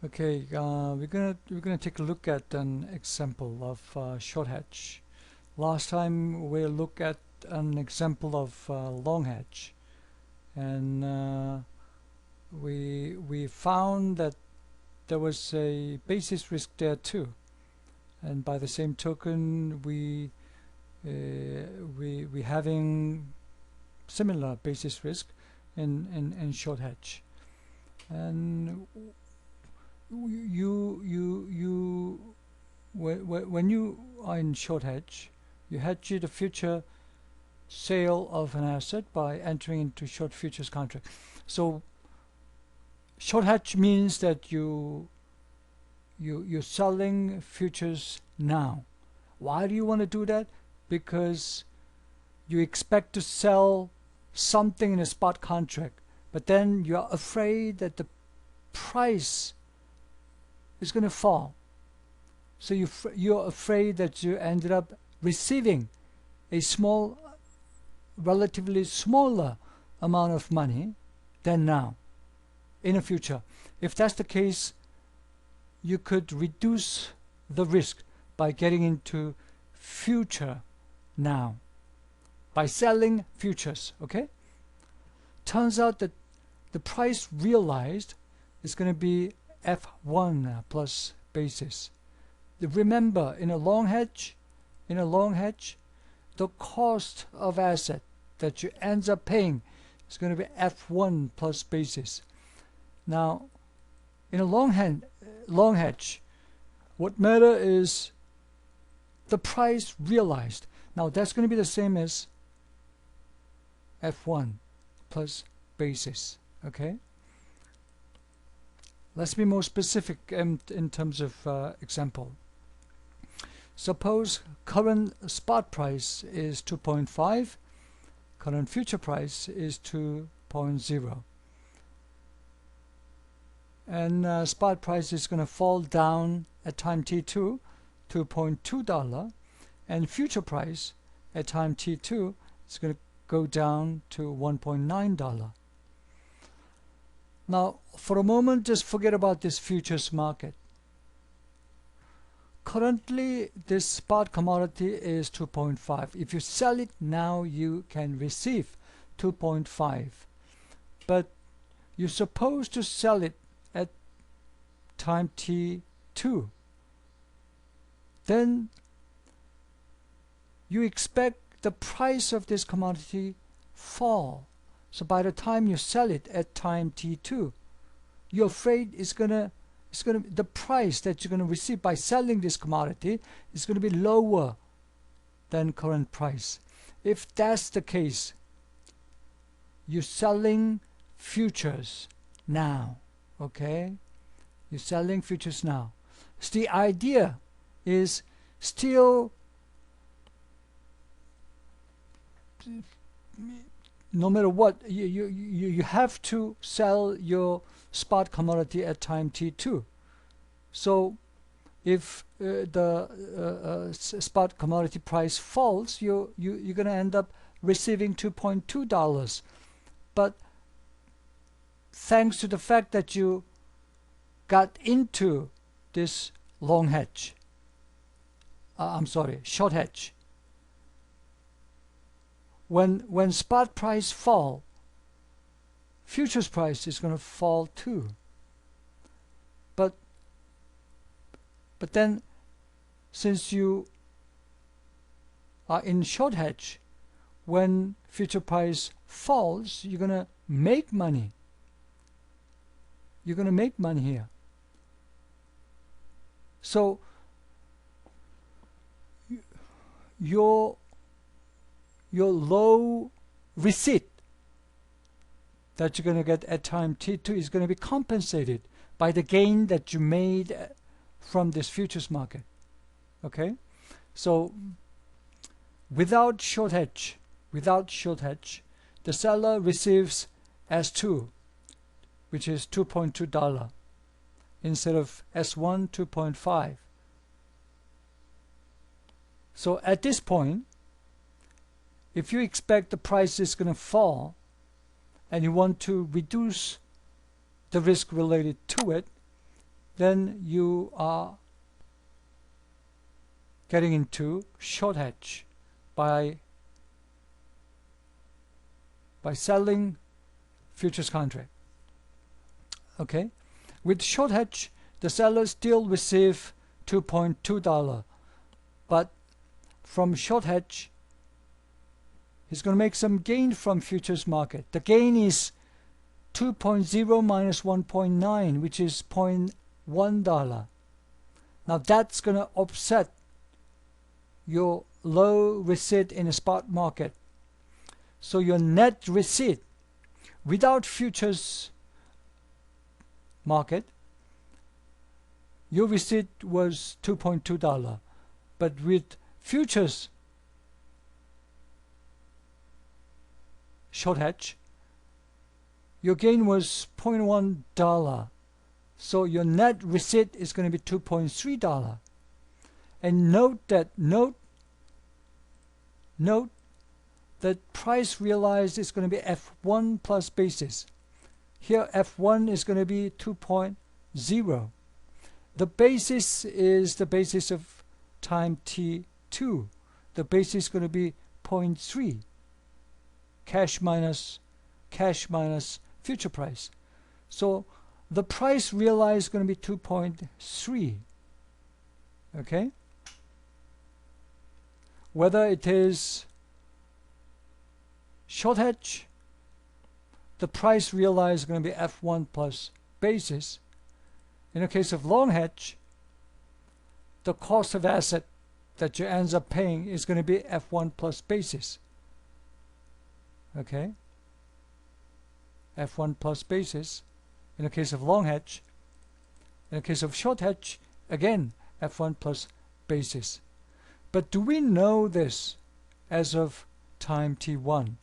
Okay, we're gonna take a look at an example of short hedge. Last time we looked at an example of long hedge, and we found that there was a basis risk there too. And by the same token, we having similar basis risk in short hedge. And when you are in short hedge, you hedge the future sale of an asset by entering into short futures contract. So short hedge means that you're selling futures now. Why do you want to do that? Because you expect to sell something in a spot contract, but then you're afraid that the price is going to fall. So you're afraid that you ended up receiving a relatively smaller amount of money than now in the future. If that's the case, you could reduce the risk by getting into future now, by selling futures. Okay? Turns out that the price realized is going to be F1 plus basis. Remember, in a long hedge, the cost of asset that you end up paying is going to be F1 plus basis. Now, in a long hedge, what matter is the price realized. Now, that's going to be the same as F1 plus basis. Okay? Let's be more specific in terms of example. Suppose current spot price is 2.5, current future price is 2.0. And spot price is going to fall down at time t2, $2.2, and future price at time t2 is going to go down to $1.9. Now, for a moment, just forget about this futures market. Currently, this spot commodity is 2.5. If you sell it now, you can receive 2.5. But you're supposed to sell it at time t2. Then you expect the price of this commodity fall. So by the time you sell it at time t2, you're afraid the price that you're going to receive by selling this commodity is going to be lower than current price. If that's the case, you're selling futures now. Okay? You're selling futures now. So the idea is still, no matter what, you have to sell your spot commodity at time t2. So if the spot commodity price falls, you're going to end up receiving $2.2. But thanks to the fact that you got into this long hedge, short hedge, when spot price fall, futures price is going to fall too. But then, since you are in short hedge, when future price falls, you're going to make money. You're going to make money here. So your low receipt that you're going to get at time t2 is going to be compensated by the gain that you made from this futures market. Okay? So without short hedge, the seller receives S2, which is $2.2 instead of S1, 2.5. So at this point, if you expect the price is going to fall and you want to reduce the risk related to it, then you are getting into short hedge by selling futures contract. Okay, with short hedge, the seller still receive $2.2, but from short hedge, he's going to make some gain from futures market. The gain is 2.0 minus 1.9, which is $0.1. Now that's going to offset your low receipt in the spot market. So your net receipt without futures market, your receipt was $2.2. But with futures short hedge, your gain was $0.1. So your net receipt is going to be $2.3. And note that price realized is going to be F1 plus basis. Here F1 is going to be 2.0. The basis is the basis of time T2. The basis is going to be 0.3. Cash minus future price. So the price realized is going to be 2.3. Okay? Whether it is short hedge, the price realized is going to be F1 plus basis. In the case of long hedge, the cost of asset that you end up paying is going to be F1 plus basis. Okay? F1 plus basis in the case of long hedge. In the case of short hedge, again, F1 plus basis. But do we know this as of time T1?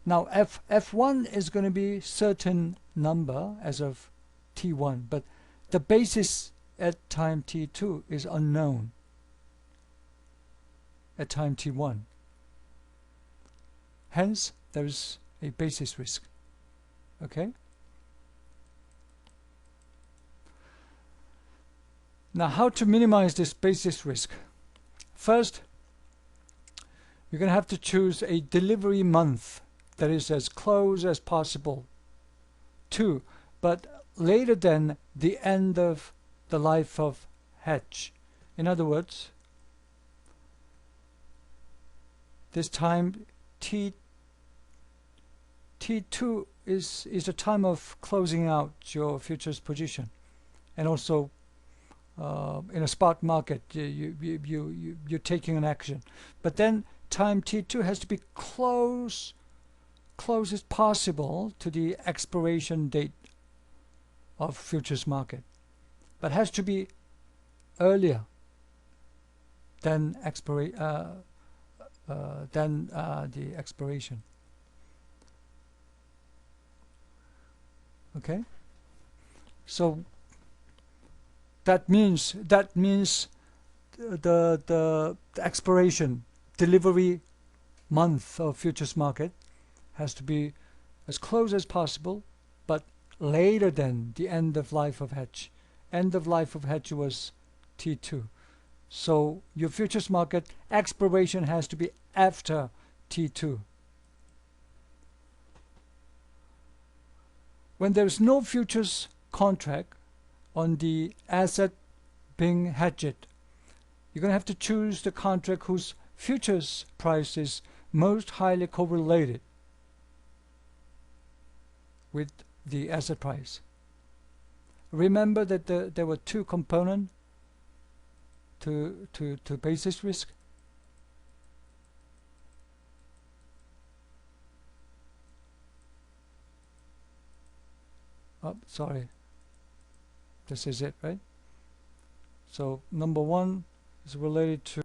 Now F1 is going to be certain number as of T1, but the basis at time T2 is unknown at time T1. Hence, there is a basis risk. Okay? Now, how to minimize this basis risk? First, you're going to have to choose a delivery month that is as close as possible to, but later than the end of the life of hedge. In other words, this time T2 is the time of closing out your futures position, and also in a spot market you're taking an action. But then time T2 has to be close as possible to the expiration date of futures market, but has to be earlier than the expiration. Okay, so that means the expiration delivery month of futures market has to be as close as possible, but later than the end of life of hedge. End of life of hedge was T2. So your futures market expiration has to be after T2. When there is no futures contract on the asset being hedged, you're going to have to choose the contract whose futures price is most highly correlated with the asset price. Remember that there were two components to basis risk. Oh, sorry. This is it, right? So number one is related to